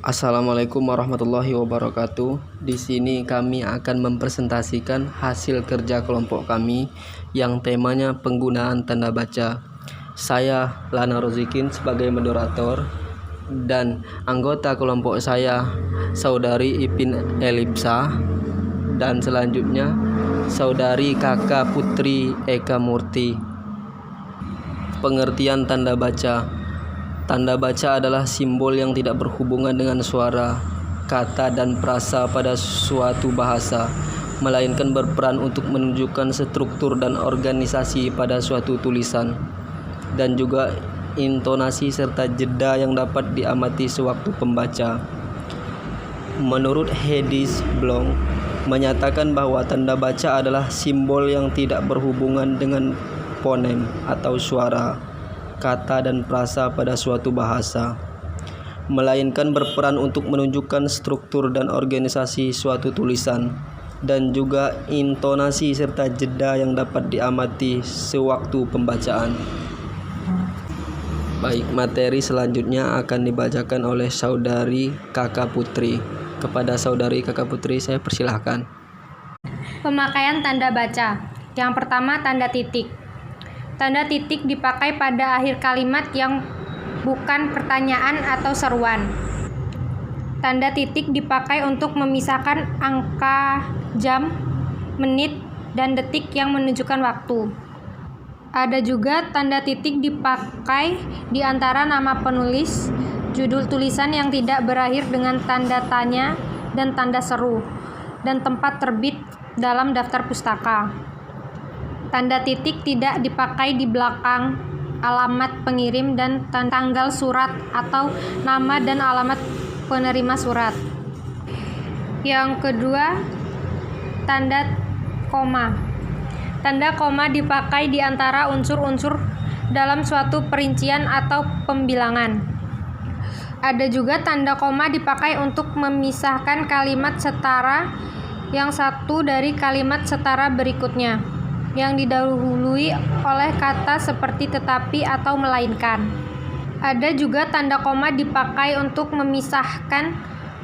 Assalamualaikum warahmatullahi wabarakatuh. Di sini kami akan mempresentasikan hasil kerja kelompok kami yang temanya penggunaan tanda baca. Saya Lana Rozikin sebagai moderator dan anggota kelompok saya Saudari Ipin Elipsa dan selanjutnya Saudari Kakak Putri Eka Murti. Pengertian tanda baca. Tanda baca adalah simbol yang tidak berhubungan dengan suara, kata, dan frasa pada suatu bahasa, melainkan berperan untuk menunjukkan struktur dan organisasi pada suatu tulisan, dan juga intonasi serta jeda yang dapat diamati sewaktu pembaca. Menurut Hedis Blong, menyatakan bahwa tanda baca adalah simbol yang tidak berhubungan dengan fonem atau suara, kata, dan frasa pada suatu bahasa, melainkan berperan untuk menunjukkan struktur dan organisasi suatu tulisan, dan juga intonasi serta jeda yang dapat diamati sewaktu pembacaan. Baik, materi selanjutnya akan dibacakan oleh Saudari Kakak Putri. Kepada Saudari Kakak Putri saya persilahkan. Pemakaian tanda baca. Yang pertama, tanda titik. Tanda titik dipakai pada akhir kalimat yang bukan pertanyaan atau seruan. Tanda titik dipakai untuk memisahkan angka jam, menit, dan detik yang menunjukkan waktu. Ada juga tanda titik dipakai di antara nama penulis, judul tulisan yang tidak berakhir dengan tanda tanya dan tanda seru, dan tempat terbit dalam daftar pustaka. Tanda titik tidak dipakai di belakang alamat pengirim dan tanggal surat atau nama dan alamat penerima surat. Yang kedua, tanda koma. Tanda koma dipakai di antara unsur-unsur dalam suatu perincian atau pembilangan. Ada juga tanda koma dipakai untuk memisahkan kalimat setara yang satu dari kalimat setara berikutnya, yang didahului oleh kata seperti tetapi atau melainkan. Ada juga tanda koma dipakai untuk memisahkan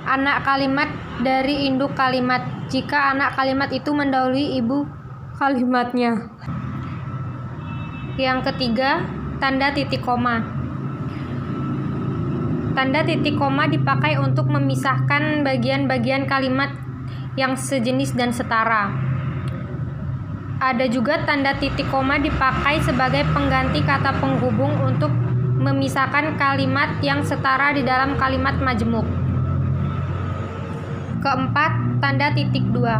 anak kalimat dari induk kalimat jika anak kalimat itu mendahului ibu kalimatnya. Yang ketiga, tanda titik koma. Tanda titik koma dipakai untuk memisahkan bagian-bagian kalimat yang sejenis dan setara. Ada juga tanda titik koma dipakai sebagai pengganti kata penghubung untuk memisahkan kalimat yang setara di dalam kalimat majemuk. Keempat, tanda titik dua.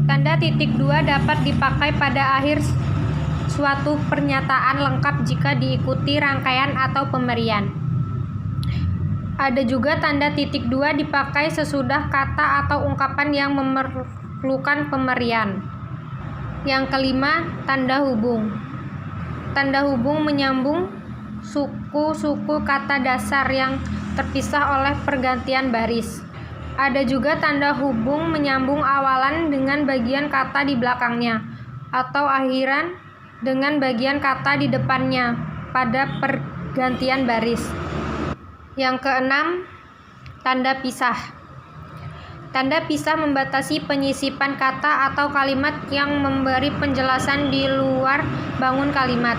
Tanda titik dua dapat dipakai pada akhir suatu pernyataan lengkap jika diikuti rangkaian atau pemberian. Ada juga tanda titik dua dipakai sesudah kata atau ungkapan yang memerlukan pemberian. Yang kelima, tanda hubung. Tanda hubung menyambung suku-suku kata dasar yang terpisah oleh pergantian baris. Ada juga tanda hubung menyambung awalan dengan bagian kata di belakangnya, atau akhiran dengan bagian kata di depannya pada pergantian baris. Yang keenam, tanda pisah. Tanda pisah membatasi penyisipan kata atau kalimat yang memberi penjelasan di luar bangun kalimat.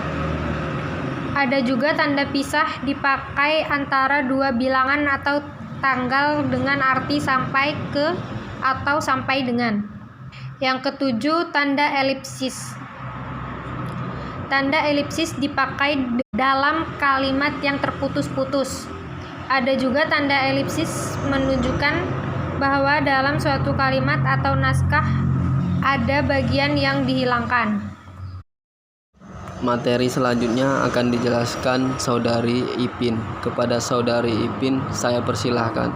Ada juga tanda pisah dipakai antara dua bilangan atau tanggal dengan arti sampai ke atau sampai dengan. Yang ketujuh, tanda elipsis. Tanda elipsis dipakai dalam kalimat yang terputus-putus. Ada juga tanda elipsis menunjukkan bahwa dalam suatu kalimat atau naskah ada bagian yang dihilangkan. Materi selanjutnya akan dijelaskan Saudari Ipin. Kepada Saudari Ipin saya persilahkan.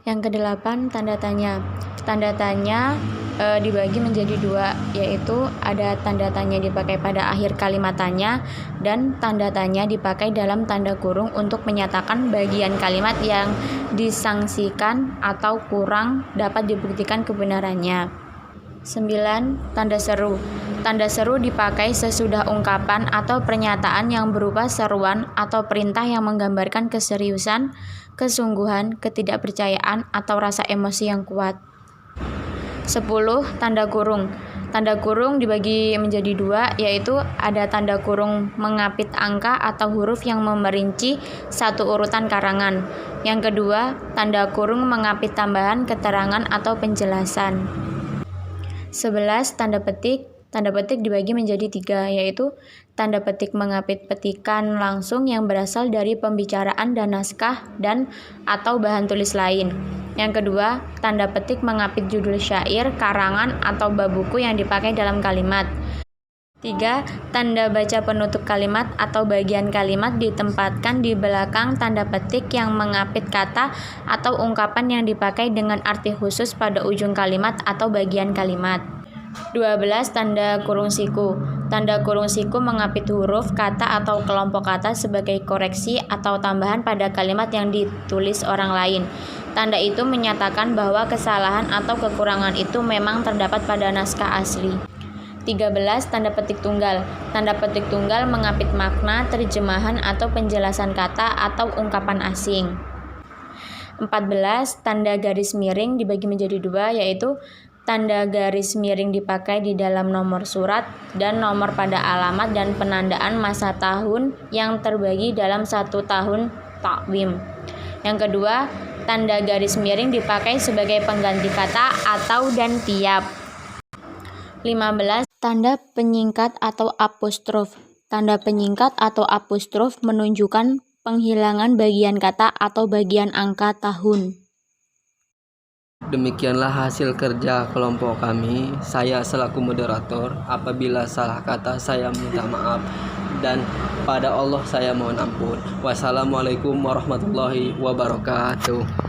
Yang kedelapan, tanda tanya. Tanda tanya dibagi menjadi dua, yaitu ada tanda tanya dipakai pada akhir kalimat tanya dan tanda tanya dipakai dalam tanda kurung untuk menyatakan bagian kalimat yang disangsikan atau kurang dapat dibuktikan kebenarannya. 9. Tanda seru. Tanda seru dipakai sesudah ungkapan atau pernyataan yang berupa seruan atau perintah yang menggambarkan keseriusan, kesungguhan, ketidakpercayaan, atau rasa emosi yang kuat. 10. Tanda kurung. Tanda kurung dibagi menjadi dua, yaitu ada tanda kurung mengapit angka atau huruf yang memerinci satu urutan karangan. Yang kedua, tanda kurung mengapit tambahan keterangan atau penjelasan. 11. Tanda petik. Tanda petik dibagi menjadi tiga, yaitu tanda petik mengapit petikan langsung yang berasal dari pembicaraan dan naskah dan atau bahan tulis lain. Yang kedua, tanda petik mengapit judul syair, karangan, atau bab buku yang dipakai dalam kalimat. 3. Tanda baca penutup kalimat atau bagian kalimat ditempatkan di belakang tanda petik yang mengapit kata atau ungkapan yang dipakai dengan arti khusus pada ujung kalimat atau bagian kalimat. 12. Tanda kurung siku. Tanda kurung siku mengapit huruf, kata, atau kelompok kata sebagai koreksi atau tambahan pada kalimat yang ditulis orang lain. Tanda itu menyatakan bahwa kesalahan atau kekurangan itu memang terdapat pada naskah asli. 13. Tanda petik tunggal. Tanda petik tunggal mengapit makna, terjemahan, atau penjelasan kata atau ungkapan asing. 14. Tanda garis miring dibagi menjadi dua, yaitu tanda garis miring dipakai di dalam nomor surat dan nomor pada alamat dan penandaan masa tahun yang terbagi dalam satu tahun takwim. Yang kedua, tanda garis miring dipakai sebagai pengganti kata atau dan tiap. 15. Tanda penyingkat atau apostrof. Tanda penyingkat atau apostrof menunjukkan penghilangan bagian kata atau bagian angka tahun. Demikianlah hasil kerja kelompok kami. Saya selaku moderator, apabila salah kata saya minta maaf dan pada Allah saya mohon ampun. Wassalamualaikum warahmatullahi wabarakatuh.